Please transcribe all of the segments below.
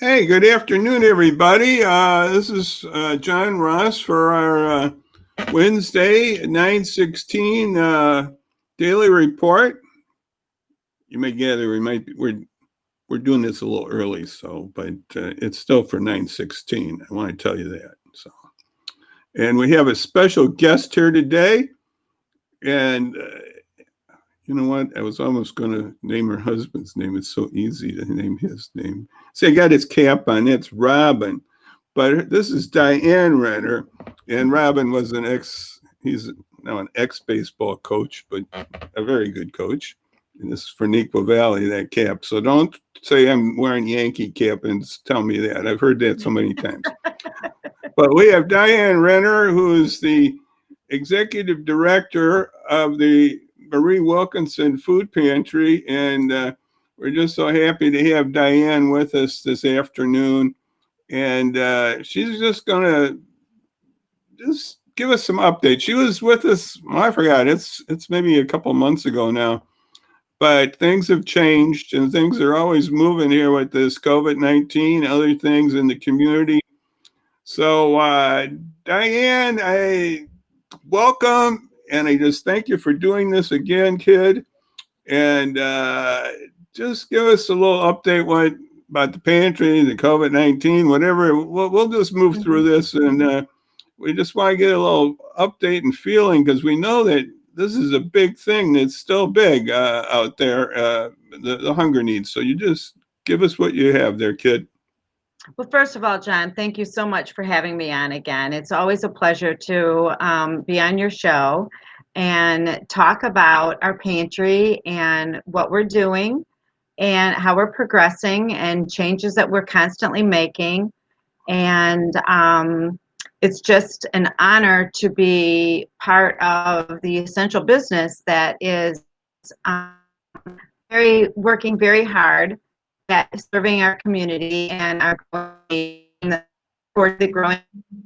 Hey, good afternoon, everybody. This is John Ross for our Wednesday 9/16 daily report. You may gather we're doing this a little early, but it's still for 9/16. I want to tell you that. And we have a special guest here today, and you know what? I was almost going to name her husband's name. It's so easy to name his name. See, I got his cap on. It's Robin. But this is Diane Renner. And Robin was he's now an ex-baseball coach, but a very good coach. And this is for Nequa Valley, that cap. So don't say I'm wearing Yankee cap and tell me that. I've heard that so many times. But we have Diane Renner, who is the executive director of the Marie Wilkinson Food Pantry, and we're just so happy to have Diane with us this afternoon. And she's just going to just give us some updates. She was with us, well, I forgot, it's maybe a couple months ago now, but things have changed and things are always moving here with this COVID-19, other things in the community. So Diane, I welcome. And I just thank you for doing this again, kid. And just give us a little update about the pantry, the COVID-19, whatever. We'll just move through this. And we just want to get a little update and feeling because we know that this is a big thing that's still big out there, the hunger needs. So you just give us what you have there, kid. Well, first of all, John, thank you so much for having me on again. It's always a pleasure to be on your show and talk about our pantry and what we're doing and how we're progressing and changes that we're constantly making. And it's just an honor to be part of the essential business that is working very hard at serving our community and our for the growing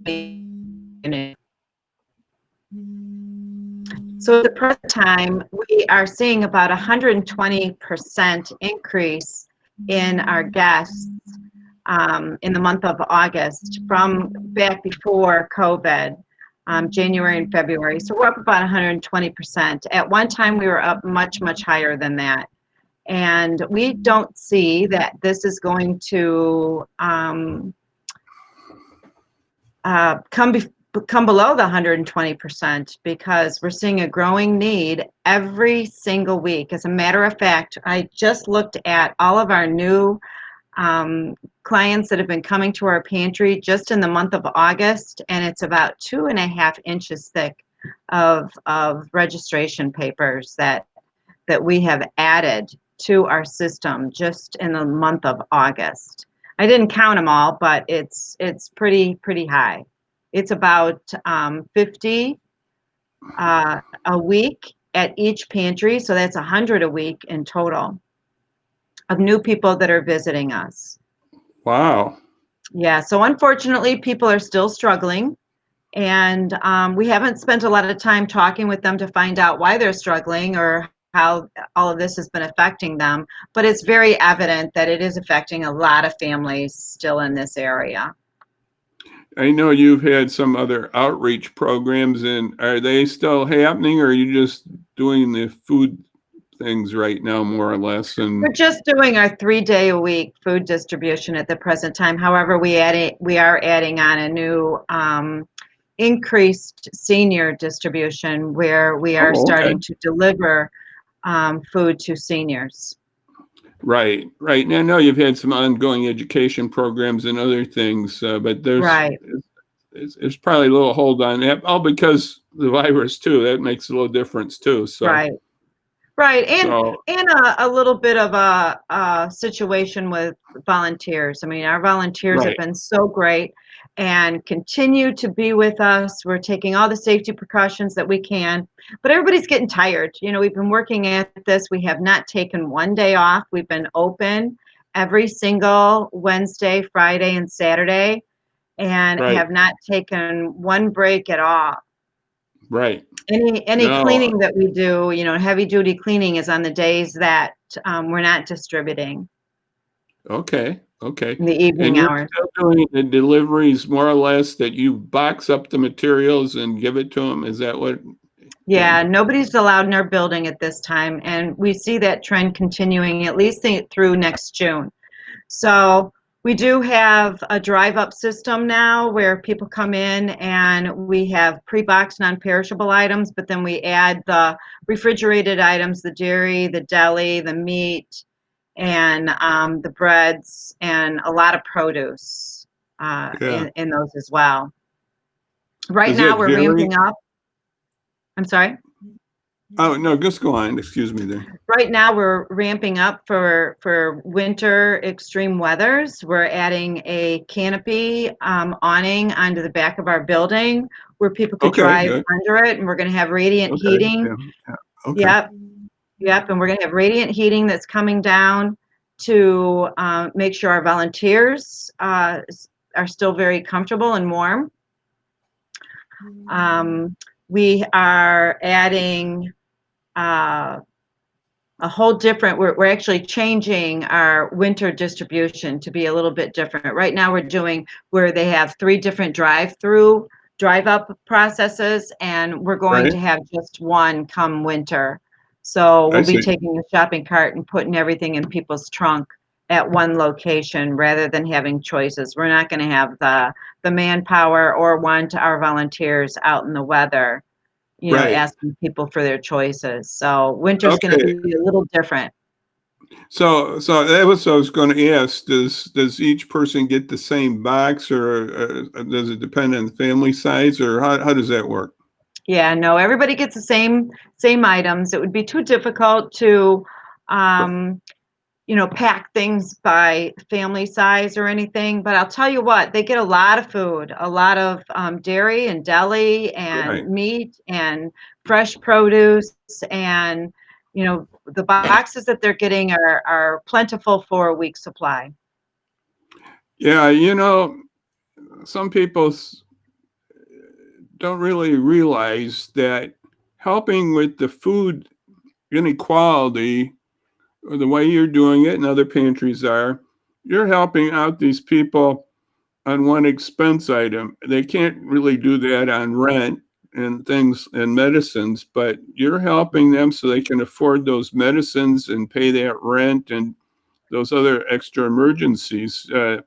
community. So at the present time, we are seeing about 120% increase in our guests in the month of August from back before COVID, January and February. So we're up about 120%. At one time, we were up much, much higher than that. And we don't see that this is going to come below the 120% because we're seeing a growing need every single week. As a matter of fact, I just looked at all of our new clients that have been coming to our pantry just in the month of August, and it's about 2.5 inches thick of registration papers that we have added to our system just in the month of August. I didn't count them all, but it's pretty high. It's about 50 a week at each pantry, so that's 100 a week in total of new people that are visiting us. Wow. Yeah, so unfortunately, people are still struggling, and we haven't spent a lot of time talking with them to find out why they're struggling or how all of this has been affecting them, but it's very evident that it is affecting a lot of families still in this area. I know you've had some other outreach programs, and are they still happening, or are you just doing the food things right now, more or less? And we're just doing our 3-day-a-week food distribution at the present time. However, we are adding on a new increased senior distribution where we are starting to deliver food to seniors. Right. And I know you've had some ongoing education programs and other things, but there's probably a little hold on that, all because the virus too. That makes a little difference too. So right, and a little bit of a situation with volunteers. I mean, our volunteers have been so great and continue to be with us. We're taking all the safety precautions that we can, but everybody's getting tired. You know, we've been working at this. We have not taken one day off. We've been open every single Wednesday, Friday, and Saturday, and have not taken one break at all. Right. Any cleaning that we do, you know, heavy duty cleaning is on the days that we're not distributing. Okay. Okay. in the And evening you're hours. still doing the deliveries more or less that you box up the materials and give it to them? Is that what? Yeah, nobody's allowed in our building at this time, and we see that trend continuing at least through next June. So we do have a drive-up system now where people come in and we have pre-boxed non-perishable items, but then we add the refrigerated items, the dairy, the deli, the meat, and the breads, and a lot of produce Yeah. in those as well. Right Does now it we're vary? ramping up. I'm sorry? Oh, no, just go on. Excuse me there. Right now, we're ramping up for winter extreme weathers. We're adding a canopy awning onto the back of our building where people could Okay, drive good. under it, and we're going to have radiant Okay. heating. Yeah. Yeah. Okay. Yep, yep, and we're going to have radiant heating that's coming down to make sure our volunteers are still very comfortable and warm. We are adding a whole different, we're actually changing our winter distribution to be a little bit different. Right now we're doing where they have 3 different drive-up processes, and we're going Right. to have just one come winter. So I we'll be see. taking a shopping cart and putting everything in people's trunk at one location rather than having choices. We're not going to have the manpower or want our volunteers out in the weather, Right. asking people for their choices. So winter's going to Okay. be a little different. So that was what I was going to ask. Does each person get the same box, or does it depend on the family size, or how does that work? Yeah, no, everybody gets the same items. It would be too difficult to, um, pack things by family size or anything. But I'll tell you what, they get a lot of food, a lot of dairy and deli Right. and meat and fresh produce, and the boxes that they're getting are plentiful for a week's supply. Yeah. Some people don't really realize that helping with the food inequality, or the way you're doing it and other pantries are, you're helping out these people on one expense item. They can't really do that on rent and things and medicines, but you're helping them so they can afford those medicines and pay that rent and those other extra emergencies. The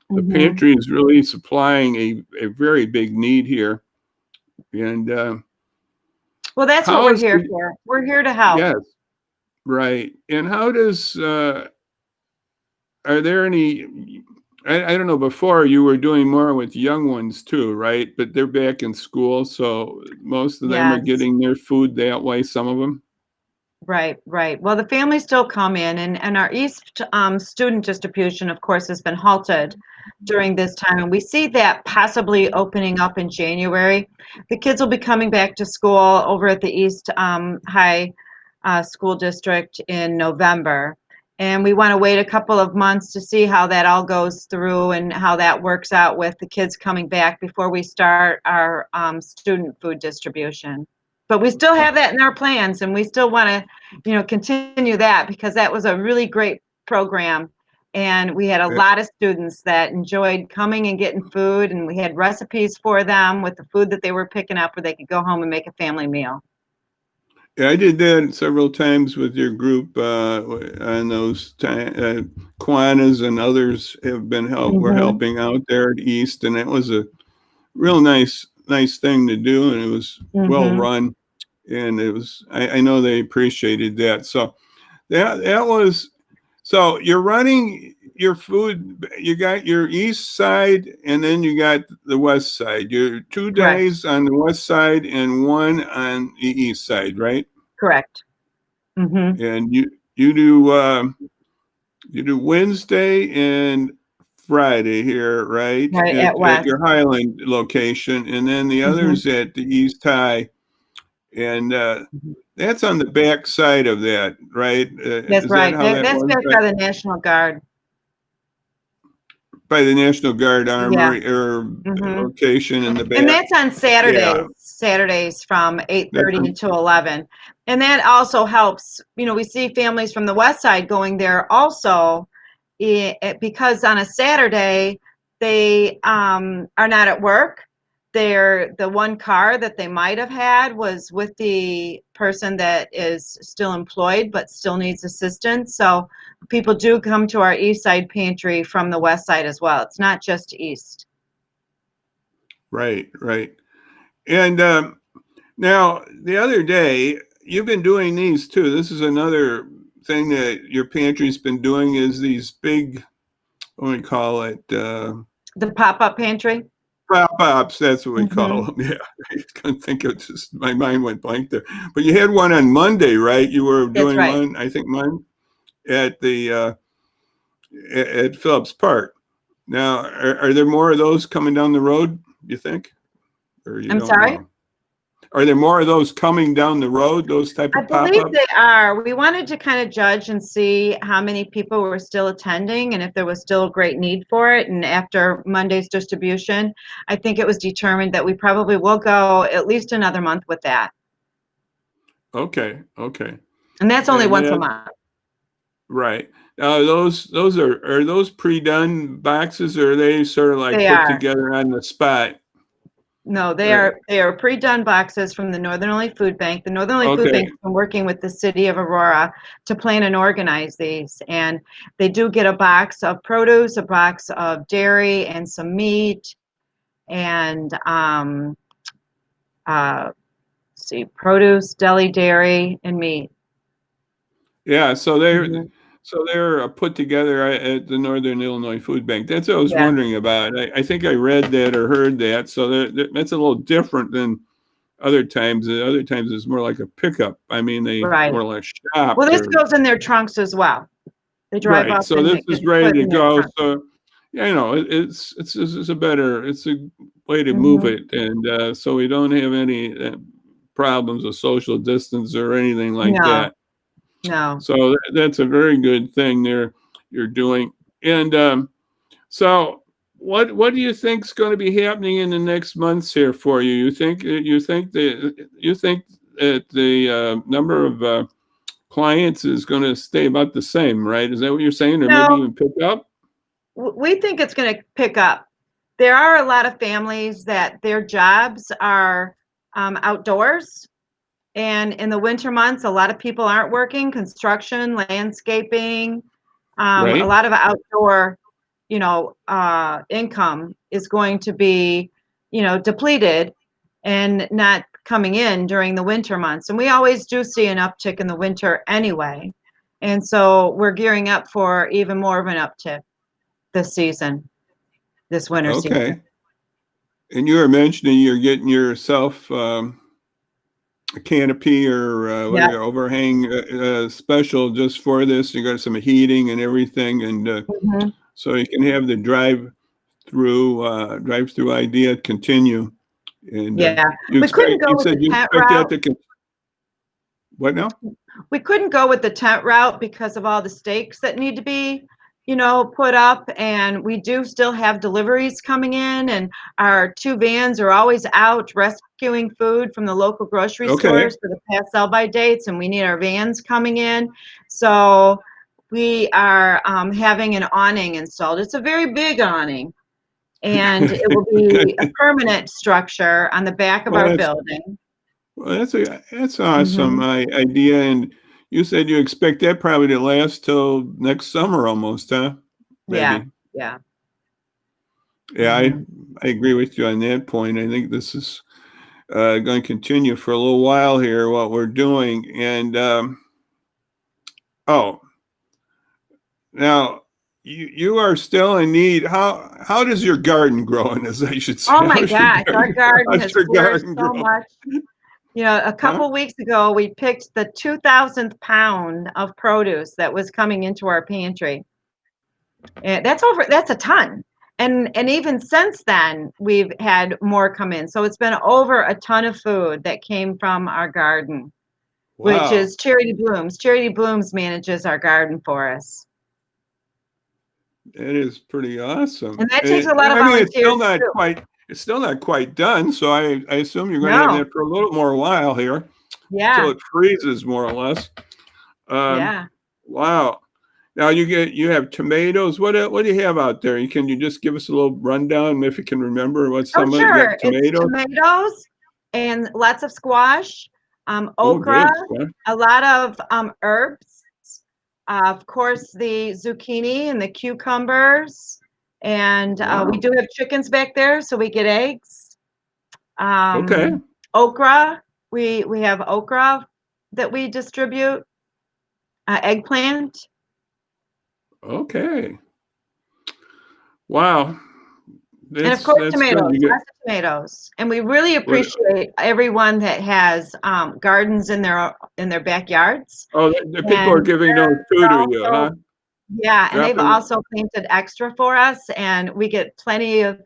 Hmm. pantry is really supplying a very big need here. And Well, that's what how we're is here the, for. We're here to help. yes, right. And how does, are there any, I don't know, before you were doing more with young ones too, right? But they're back in school, so most of them are Yes. getting their food that way, some of them. Right, right. Well, the families still come in, and our East student distribution, of course, has been halted during this time. And we see that possibly opening up in January. The kids will be coming back to school over at the East High School District in November. And we want to wait a couple of months to see how that all goes through and how that works out with the kids coming back before we start our student food distribution. But we still have that in our plans, and we still want to continue that because that was a really great program. And we had a Yeah, lot of students that enjoyed coming and getting food, and we had recipes for them with the food that they were picking up where they could go home and make a family meal. yeah, I did that several times with your group on those Kiwanis and others have been were Hmm. helping out there at East, and it was a real nice thing to do, and it was well Hmm. run, and it was I know they appreciated that. So that was, so you're running your food, you got your east side and then you got the west side. You're 2 days Correct. on the west side and one on the east side, right? Correct. Hmm. And you do Wednesday and Friday here, right? Right at At West. your Highland location, and then the Hmm. others at the East High. And that's on the back side of that, right? That's Is that right. how that That's was? back by the National Guard. By the National Guard Yeah. Armory or Hmm. location in the And back. that's on Yeah, Saturdays from that's 8:30 until 11. And that also helps, we see families from the west side going there also because on a Saturday they are not at work. The one car that they might have had was with the person that is still employed but still needs assistance. So people do come to our east side pantry from the west side as well. It's not just east. Right, right. And now the other day, you've been doing these too. This is another thing that your pantry's been doing is these big, what do we call it? The pop-up pantry. Pop-ups, that's what we call them. Yeah, I couldn't think of just my mind went blank there. But you had one on Monday, right? You were That's doing right. one, I think, one at the at Phillips Park. Now, are there more of those coming down the road? You think, or you I'm don't sorry? know? Are there more of those coming down the road? Those type I of believe pop-ups? they are. We wanted to kind of judge and see how many people were still attending and if there was still a great need for it. And after Monday's distribution, I think it was determined that we probably will go at least another month with that. Okay, okay. And that's only And once a then, month. right. Those are those pre-done boxes, or are they sort of like They put are. together on the spot? No, Right. they are pre-done boxes from the Northern Only Food Bank. The Northern Only Food Okay. Bank's been working with the city of Aurora to plan and organize these. And they do get a box of produce, a box of dairy, and some meat, and see, produce, deli, dairy, and meat. Yeah. Mhm. So they're put together at the Northern Illinois Food Bank. That's what I was Yeah, wondering about. I think I read that or heard that. So that's a little different than other times. Other times it's more like a pickup. I mean, they right. more or less Well, shopped this or goes in their trunks as well. They drive right. up So and this they is just ready put it to in their go. trunk. So yeah, it's a way to move Hmm. it, and so we don't have any problems of social distance or anything like No, that. no. So that's a very good thing there you're doing. And so what do you think's going to be happening in the next months here for you? You think that the number of clients is going to stay about the same, right? Is that what you're saying, or maybe No, even pick up? we think it's going to pick up. There are a lot of families that their jobs are outdoors. And in the winter months, a lot of people aren't working, construction, landscaping, a Right? lot of outdoor, income is going to be, depleted and not coming in during the winter months. And we always do see an uptick in the winter anyway. And so we're gearing up for even more of an uptick this season, this winter season. Okay. And you were mentioning you're getting yourself a canopy or what Yeah. are you, overhang special just for this. You got some heating and everything, and Hmm. so you can have the drive through idea continue. And Yeah. We couldn't go you with said the you tent expect that route. to what now? We couldn't go with the tent route because of all the stakes that need to be, put up. And we do still have deliveries coming in, and our two vans are always out rescuing food from the local grocery Okay. stores for the past sell-by dates, and we need our vans coming in. So we are having an awning installed. It's a very big awning, and it will be a permanent structure on the back of well, our that's building. well, that's awesome Hmm. idea. And you said you expect that probably to last till next summer almost, huh? Yeah, Maybe. yeah. Yeah, Hmm. I agree with you on that point. I think this is going to continue for a little while here, what we're doing. And oh, now you are still in need. How does your garden growing, as I should say? Oh my gosh, our garden How's has your flourished garden so growing? much. A Huh? couple weeks ago, we picked the 2,000th pound of produce that was coming into our pantry. And that's a ton. And even since then, we've had more come in. So it's been over a ton of food that came from our garden, which Wow, is Charity Blooms. Charity Blooms manages our garden for us. that is pretty awesome. And that takes a lot of I mean, volunteers too. it's still not quite done. So I assume you're going to have No. that for a little more while here, till Yeah. it freezes more or less. Um, Yeah. wow. Now you have tomatoes. What do you have out there? Can you just give us a little rundown if you can remember what Oh, some of it? You have sure. It's tomatoes. tomatoes and lots of squash, Oh, okra, good stuff. a lot of herbs, of course, the zucchini and the cucumbers. And we Wow. do have chickens back there, so we get eggs. Okay. Okra, we have okra that we distribute, eggplant. Okay. Wow. And of course, That's good. tomatoes, You get lots of tomatoes. And we really what? appreciate everyone that has gardens in their backyards. Oh, the people are And giving those too they're to you, also, huh? yeah, and they've Dropping also planted extra for us, and we get plenty of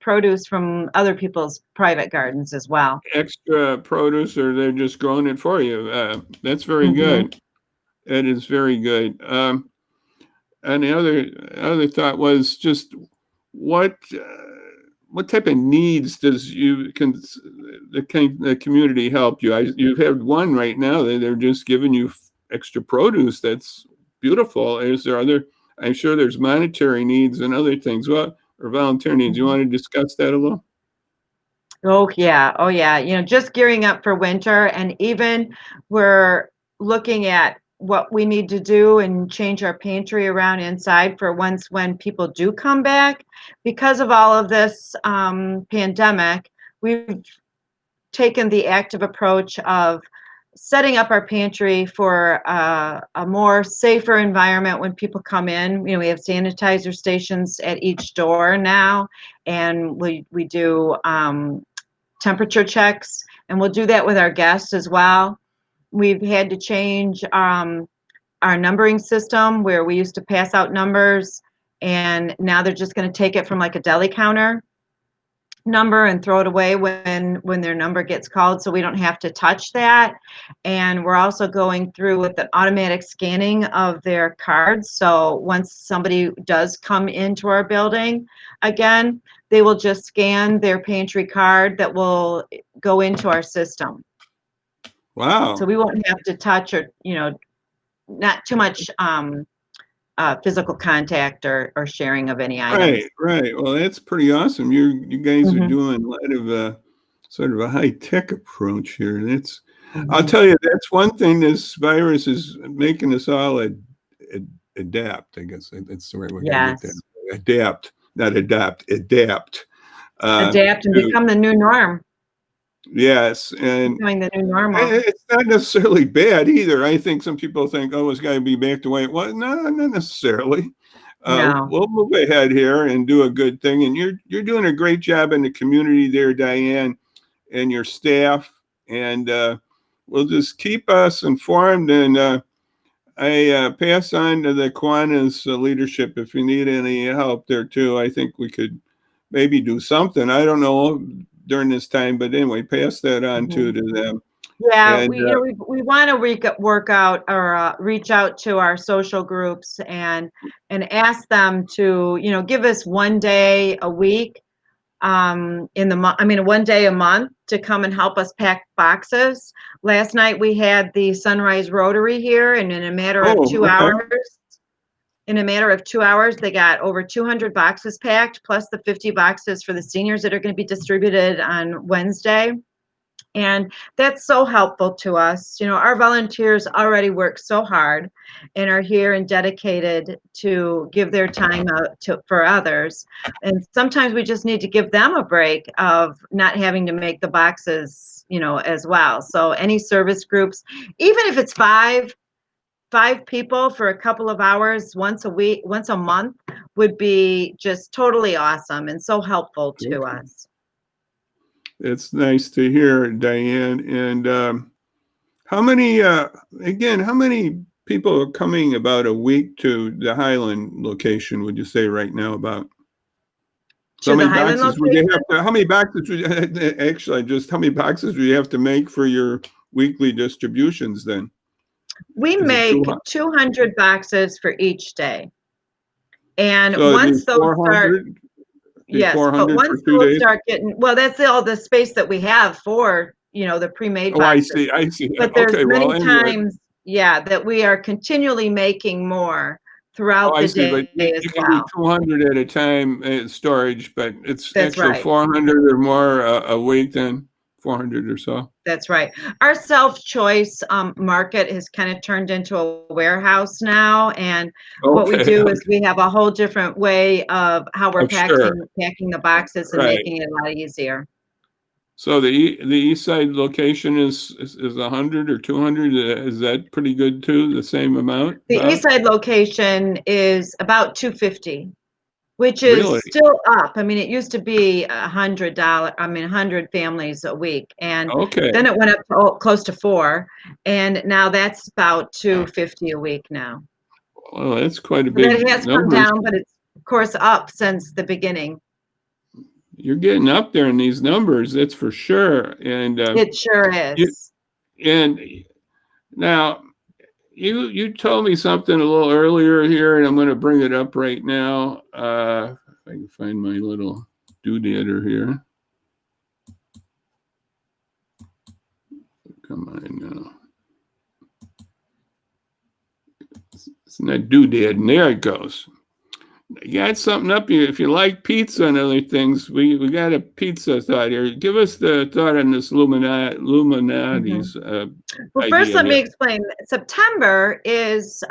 produce from other people's private gardens as well. extra produce, or they're just growing it for you. That's very Hmm. good. That is very good. And the other thought was just what what type of needs does the community help you? You've had one right now that they're just giving you extra produce. That's beautiful. Is there other? I'm sure there's monetary needs and other things. What or volunteer needs? You want to discuss that a little? Oh yeah, oh yeah. Just gearing up for winter, and even we're looking at what we need to do and change our pantry around inside for once when people do come back. Because of all of this pandemic, we've taken the active approach of setting up our pantry for a more safer environment when people come in. We have sanitizer stations at each door now, and we do temperature checks, and we'll do that with our guests as well. We've had to change our numbering system where we used to pass out numbers, and now they're just going to take it from like a deli counter number and throw it away when their number gets called, so we don't have to touch that. And we're also going through with an automatic scanning of their cards, so once somebody does come into our building again, they will just scan their pantry card that will go into our system, so Wow. we won't have to touch, or not too much physical contact or sharing of any Right, items. right. Well, that's pretty awesome. You guys are Hmm. doing a lot of sort of a high tech approach here. And I'll Hmm. tell you, that's one thing this virus is making us all adapt. I guess that's the right way. I gotta get that. Yes. Adapt, not adapt, adapt. Adapt and To become the new norm. yes, and Becoming the new normal. it's not necessarily bad either. I think some people think, oh, it's got to be back the way it was. No, not necessarily. No. We'll move ahead here and do a good thing. And you're doing a great job in the community there, Diane, and your staff. And we'll just keep us informed. And I pass on to the Kiwanis leadership if you need any help there too. I think we could maybe do something. I don't know during this time, but anyway, pass that on too Mhm. to them. Yeah, And we want to work out or reach out to our social groups and ask them to give us one day a week in the month. I mean, one day a month to come and help us pack boxes. Last night we had the Sunrise Rotary here, and in a matter of oh, two okay. hours, they got over 200 boxes packed, plus the 50 boxes for the seniors that are going to be distributed on Wednesday. And that's so helpful to us. Our volunteers already work so hard and are here and dedicated to give their time out for others. And sometimes we just need to give them a break of not having to make the boxes, as well. So any service groups, even if it's five people for a couple of hours once a week, once a month, would be just totally awesome and so helpful to Okay. us. It's nice to hear, Diane. And how many people are coming about a week to the Highland location, would you say right now about? So how To the many Highland boxes would you have location, to, how many boxes would you, actually, just how many boxes do you have to make for your weekly distributions then? we Is it too make high? 200 boxes for each day. And So it'd be once those start, 400, be yes, but 400 for once 2 those days? start getting, well, that's all the space that we have for, the pre-made Oh, I boxes. see. I see. But there's Okay. Well, many anyway, times Yeah, that we are continually making more Oh, throughout I the see, but day as you can do well. 200 at a time storage, but it's That's actual right. 400 or more a week then, 400 or so. That's right. Our self-choice market has kind of turned into a warehouse now, and what we Okay, do is we have a whole different way of how we're oh, sure, packing the boxes and right. making it a lot easier. So the east side location is 100 or 200. Is that pretty good too? The same amount, The east about? side location is about 250, which is Really? still up. I mean, it used to be $100, I mean, 100 families a week, and Okay. then it went up to close to 4, and now that's about 250 a week now. Well, that's quite a So that big has come number. down, but it's of course up since the beginning. You're getting up there in these numbers, that's for sure. And It sure you is. and now you told me something a little earlier here, and I'm going to bring it up right now. If I can find my little doodader here. Come on now. It's not doodad, and there it goes. You got something up here. If you like pizza and other things, we got a pizza thought here. Give us the thought on this Mhm. Illuminati's Well, first idea let me here, explain. September is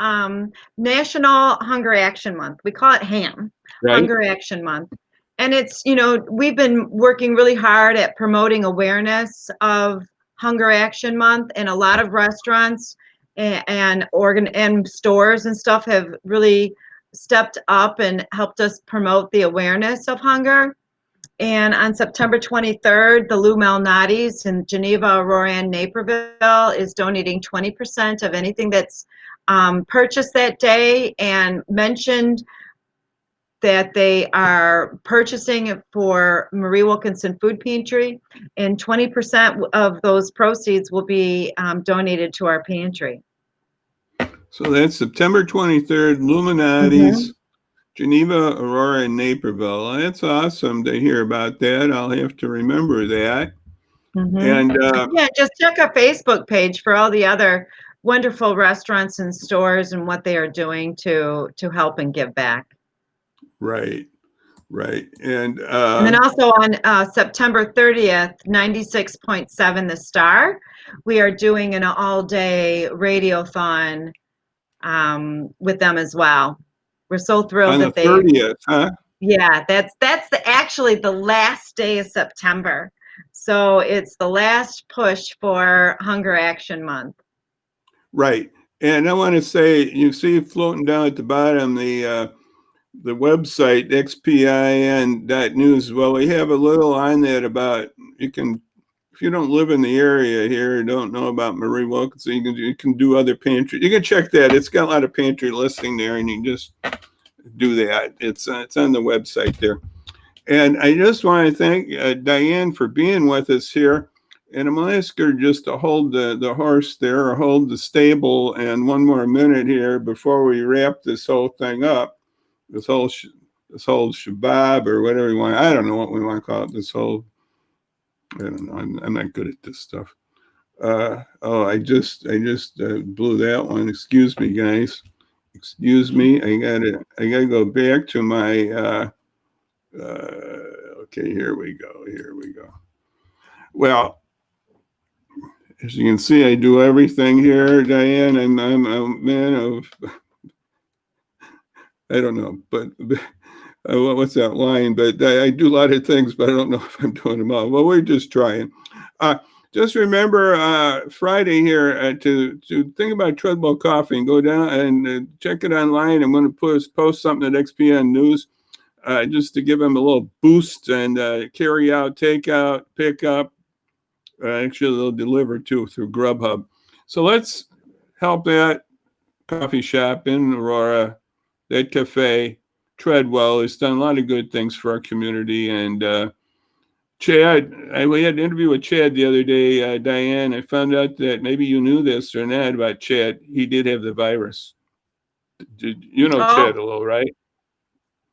National Hunger Action Month. We call it HAM, right? Hunger Action Month. And it's, we've been working really hard at promoting awareness of Hunger Action Month, and a lot of restaurants and stores and stuff have really stepped up and helped us promote the awareness of hunger. And on September 23rd, the Lou Malnati's in Geneva, Aurora, and Naperville is donating 20% of anything that's purchased that day, and mentioned that they are purchasing it for Marie Wilkinson Food Pantry, and 20% of those proceeds will be donated to our pantry. So that's September 23rd, Mm-hmm. Illuminati's, Geneva, Aurora, and Naperville. That's awesome to hear about that. I'll have to remember that. Mm-hmm. And Yeah, just check our Facebook page for all the other wonderful restaurants and stores and what they are doing to help and give back. right, right. And And then also on September 30th, 96.7 The Star, we are doing an all-day radiothon with them as well. We're so thrilled on the that they, 30th, huh? yeah, that's actually the last day of September. So it's the last push for Hunger Action Month. Right. And I want to say, you see floating down at the bottom the website xpin.news. Well, we have a little on that about you can, if you don't live in the area here or don't know about Marie Wilkinson, you can do other pantry. You can check that. It's got a lot of pantry listing there, and you can just do that. It's on the website there. And I just want to thank Diane for being with us here. And I'm going to ask her just to hold the horse there, or hold the stable, and one more minute here before we wrap this whole thing up. This whole shabab, or whatever you want. I don't know what we want to call it. This whole, I don't know. I'm not good at this stuff. Oh, I just blew that one. Excuse me, guys. Excuse me. I gotta go back to my. Okay, here we go. Here we go. Well, as you can see, I do everything here, Diane. I'm a man of, I don't know, but what's that line? But I do a lot of things, but I don't know if I'm doing them all. Well, we're just trying. Uh, just remember Friday here to think about Treadwell Coffee, and go down and check it online. I'm going to post something at XPian News just to give them a little boost, and carry out, take out, pick up. Actually, they'll deliver too through Grubhub. So let's help that coffee shop in Aurora, that cafe. Treadwell has done a lot of good things for our community. And Chad, we had an interview with Chad the other day, Diane. I found out that maybe you knew this or not about Chad. He did have the virus. You know Chad Oh, a little, right?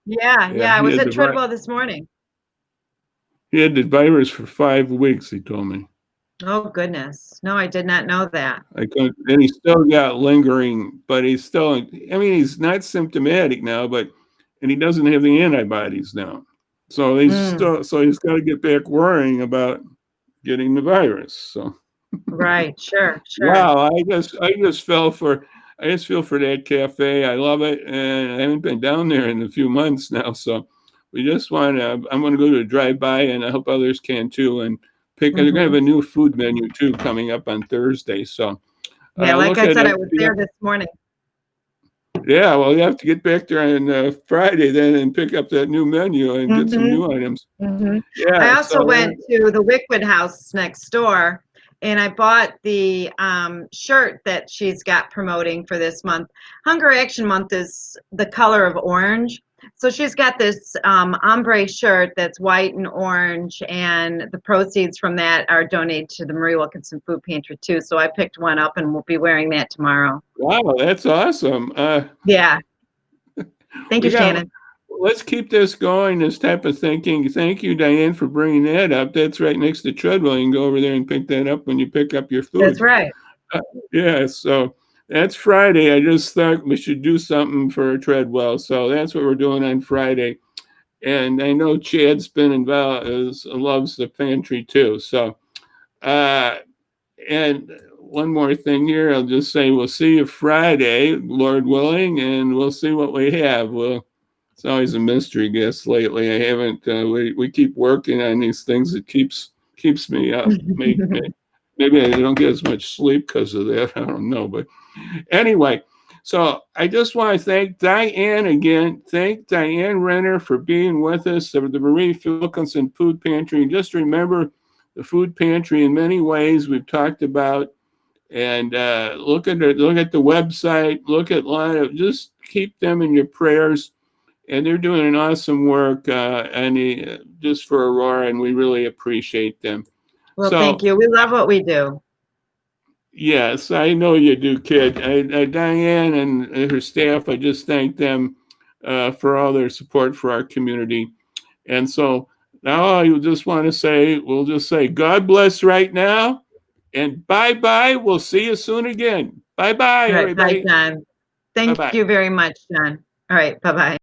yeah, Yeah, yeah. I was at Treadwell this morning. he had the virus for 5 weeks, he told me. Oh, goodness. No, I did not know that. I couldn't, and he's still got lingering, but he's still, I mean, he's not symptomatic now, and he doesn't have the antibodies now. So Mm, he's got to get back worrying about getting the virus. So, right. Sure, sure. wow, I just feel for that cafe. I love it. And I haven't been down there in a few months now. So I'm going to go to a drive by, and I hope others can too. And they're going to have Hmm. a new food menu too coming up on Thursday. So, Yeah, like look I at said, it. I was there this morning. Yeah, well, you have to get back there on Friday then and pick up that new menu and get some Hmm. new items. Hmm. Yeah, I also so went to the Wickwood House next door, and I bought the shirt that she's got promoting for this month. Hunger Action Month is the color of orange. So she's got this ombre shirt that's white and orange, and the proceeds from that are donated to the Marie Wilkinson Food Pantry too. So I picked one up and we'll be wearing that tomorrow. wow, that's awesome. Yeah. Thank you, We got Shannon. let's keep this going, this type of thinking. Thank you, Diane, for bringing that up. That's right next to Treadwell. You can go over there and pick that up when you pick up your That's food. right. Uh, yeah, so that's Friday. I just thought we should do something for Treadwell. So that's what we're doing on Friday. And I know Chad's been involved, loves the pantry too. So, uh, and one more thing here, I'll just say we'll see you Friday, Lord willing, and we'll see what we have. It's always a mystery guest lately. I haven't. We keep working on these things. It keeps me up. Maybe I don't get as much sleep because of that. I don't know, but anyway. So I just want to thank Diane again. Thank Diane Renner for being with us. The Marie Wilkinson Food Pantry. And just remember, the food pantry in many ways we've talked about, and look at the website. Look at a lot of, just keep them in your prayers, and they're doing an awesome work. Just for Aurora, and we really appreciate them. Well, thank So you. We love what we do. yes, I know you do, kid. Diane and her staff, I just thank them for all their support for our community. And so now I just want to say, we'll just say, God bless right now, and bye bye. We'll see you soon again. Bye bye, All right. Bye, everybody. John. Bye Thank bye. you very much, John. All right. Bye bye.